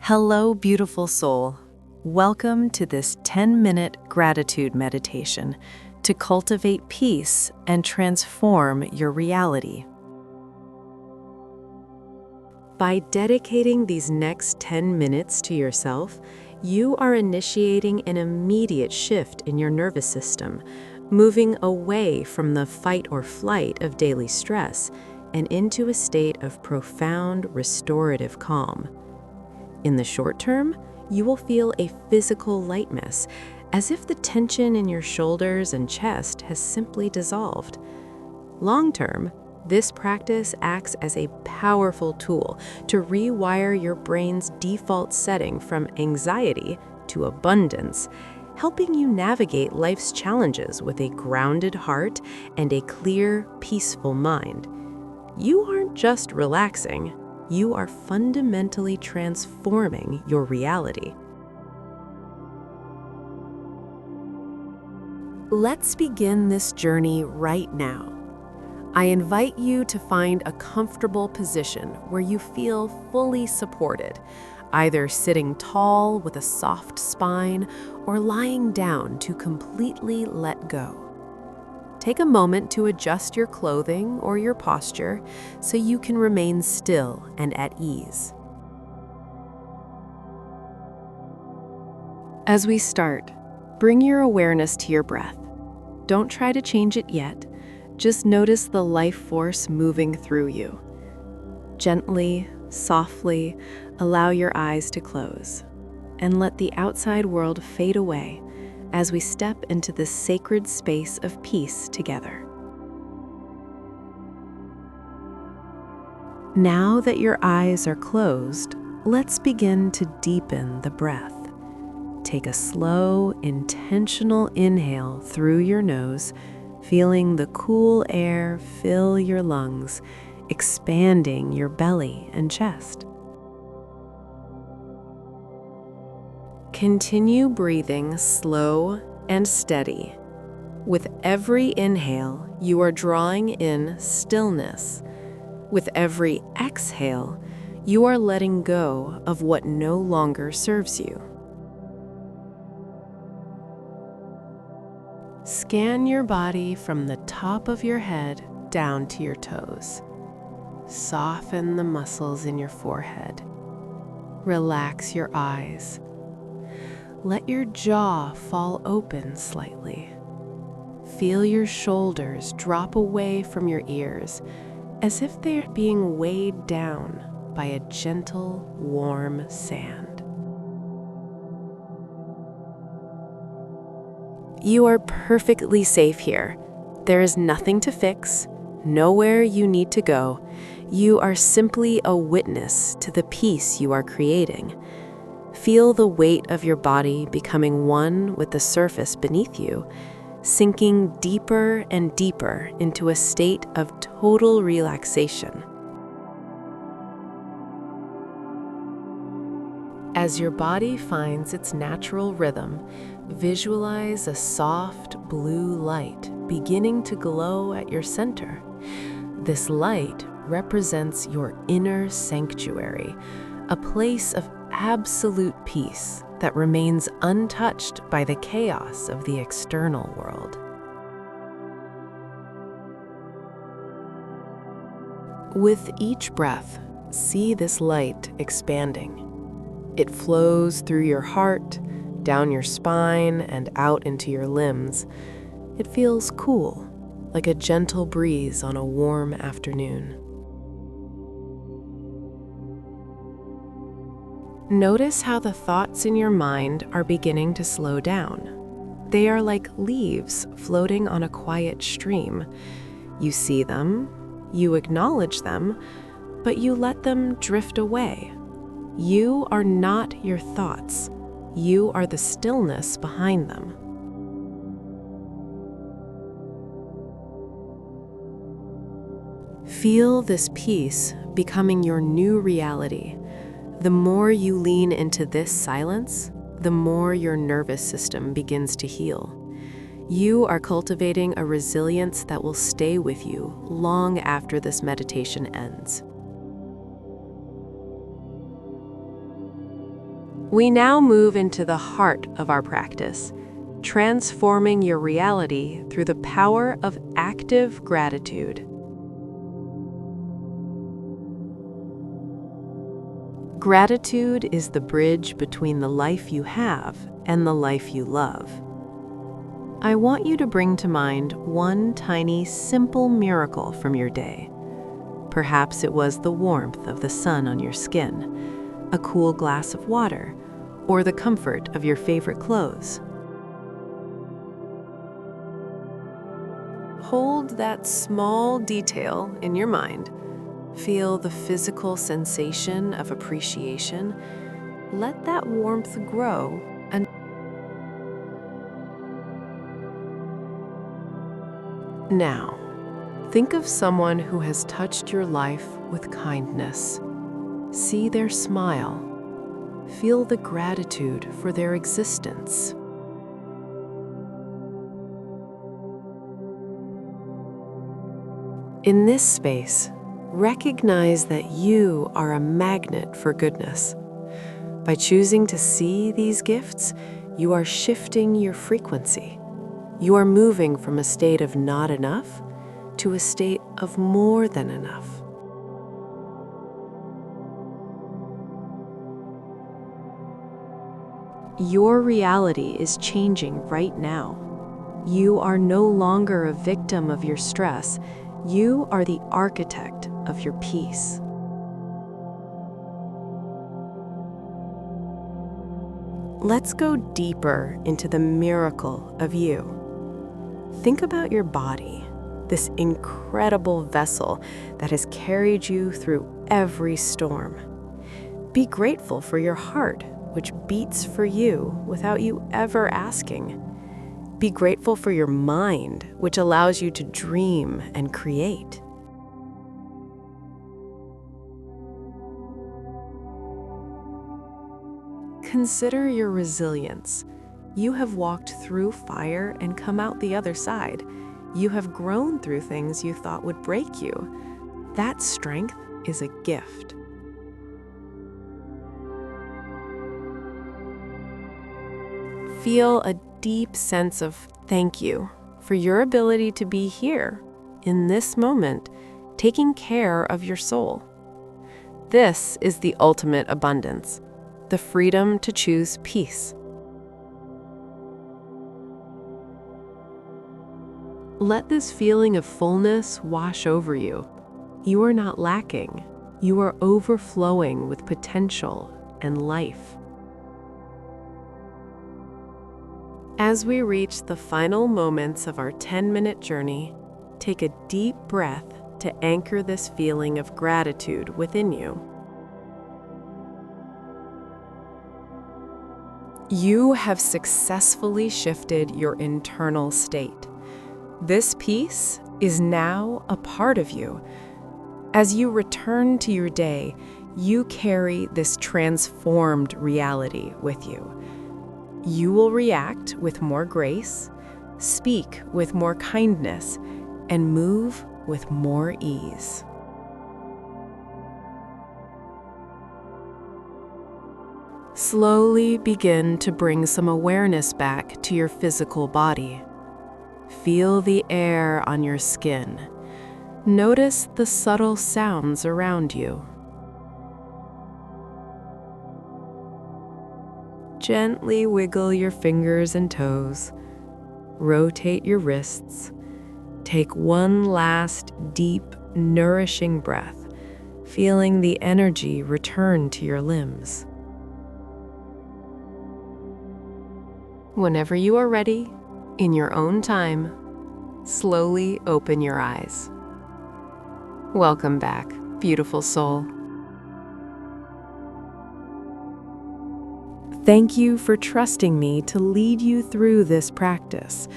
Hello, beautiful soul. Welcome to this 10-minute gratitude meditation to cultivate peace and transform your reality. By dedicating these next 10 minutes to yourself, you are initiating an immediate shift in your nervous system, moving away from the fight or flight of daily stress and into a state of profound restorative calm. In the short term, you will feel a physical lightness, as if the tension in your shoulders and chest has simply dissolved. Long term, this practice acts as a powerful tool to rewire your brain's default setting from anxiety to abundance, helping you navigate life's challenges with a grounded heart and a clear, peaceful mind. You aren't just relaxing, you are fundamentally transforming your reality. Let's begin this journey right now. I invite you to find a comfortable position where you feel fully supported, either sitting tall with a soft spine or lying down to completely let go. Take a moment to adjust your clothing or your posture so you can remain still and at ease. As we start, bring your awareness to your breath. Don't try to change it yet. Just notice the life force moving through you. Gently, softly, allow your eyes to close and let the outside world fade away as we step into this sacred space of peace together. Now that your eyes are closed, let's begin to deepen the breath. Take a slow, intentional inhale through your nose, feeling the cool air fill your lungs, expanding your belly and chest. Continue breathing slow and steady. With every inhale, you are drawing in stillness. With every exhale, you are letting go of what no longer serves you. Scan your body from the top of your head down to your toes. Soften the muscles in your forehead. Relax your eyes. Let your jaw fall open slightly. Feel your shoulders drop away from your ears as if they are being weighed down by a gentle, warm sand. You are perfectly safe here. There is nothing to fix, nowhere you need to go. You are simply a witness to the peace you are creating. Feel the weight of your body becoming one with the surface beneath you, sinking deeper and deeper into a state of total relaxation. As your body finds its natural rhythm, visualize a soft blue light beginning to glow at your center. This light represents your inner sanctuary, a place of absolute peace that remains untouched by the chaos of the external world. With each breath, see this light expanding. It flows through your heart, down your spine, and out into your limbs. It feels cool, like a gentle breeze on a warm afternoon. Notice how the thoughts in your mind are beginning to slow down. They are like leaves floating on a quiet stream. You see them, you acknowledge them, but you let them drift away. You are not your thoughts. You are the stillness behind them. Feel this peace becoming your new reality. The more you lean into this silence, the more your nervous system begins to heal. You are cultivating a resilience that will stay with you long after this meditation ends. We now move into the heart of our practice, transforming your reality through the power of active gratitude. Gratitude is the bridge between the life you have and the life you love. I want you to bring to mind one tiny, simple miracle from your day. Perhaps it was the warmth of the sun on your skin, a cool glass of water, or the comfort of your favorite clothes. Hold that small detail in your mind. Feel the physical sensation of appreciation. Let that warmth grow and now, think of someone who has touched your life with kindness. See their smile. Feel the gratitude for their existence. In this space, recognize that you are a magnet for goodness. By choosing to see these gifts, you are shifting your frequency. You are moving from a state of not enough to a state of more than enough. Your reality is changing right now. You are no longer a victim of your stress. You are the architect of your peace. Let's go deeper into the miracle of you. Think about your body, this incredible vessel that has carried you through every storm. Be grateful for your heart, which beats for you without you ever asking. Be grateful for your mind, which allows you to dream and create. Consider your resilience. You have walked through fire and come out the other side. You have grown through things you thought would break you. That strength is a gift. Feel a deep sense of thank you for your ability to be here, in this moment, taking care of your soul. This is the ultimate abundance, the freedom to choose peace. Let this feeling of fullness wash over you. You are not lacking. You are overflowing with potential and life. As we reach the final moments of our 10-minute journey, take a deep breath to anchor this feeling of gratitude within you. You have successfully shifted your internal state. This peace is now a part of you. As you return to your day, you carry this transformed reality with you. You will react with more grace, speak with more kindness, and move with more ease. Slowly begin to bring some awareness back to your physical body. Feel the air on your skin. Notice the subtle sounds around you. Gently wiggle your fingers and toes. Rotate your wrists. Take one last deep, nourishing breath, feeling the energy return to your limbs. Whenever you are ready, in your own time, slowly open your eyes. Welcome back, beautiful soul. Thank you for trusting me to lead you through this practice.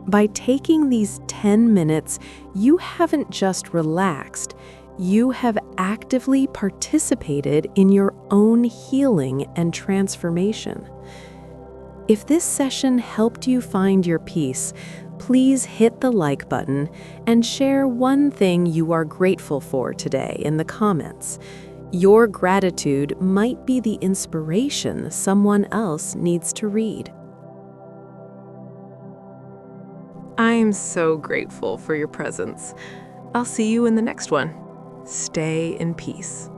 By taking these 10 minutes, you haven't just relaxed, you have actively participated in your own healing and transformation. If this session helped you find your peace, please hit the like button and share one thing you are grateful for today in the comments. Your gratitude might be the inspiration someone else needs to read. I'm so grateful for your presence. I'll see you in the next one. Stay in peace.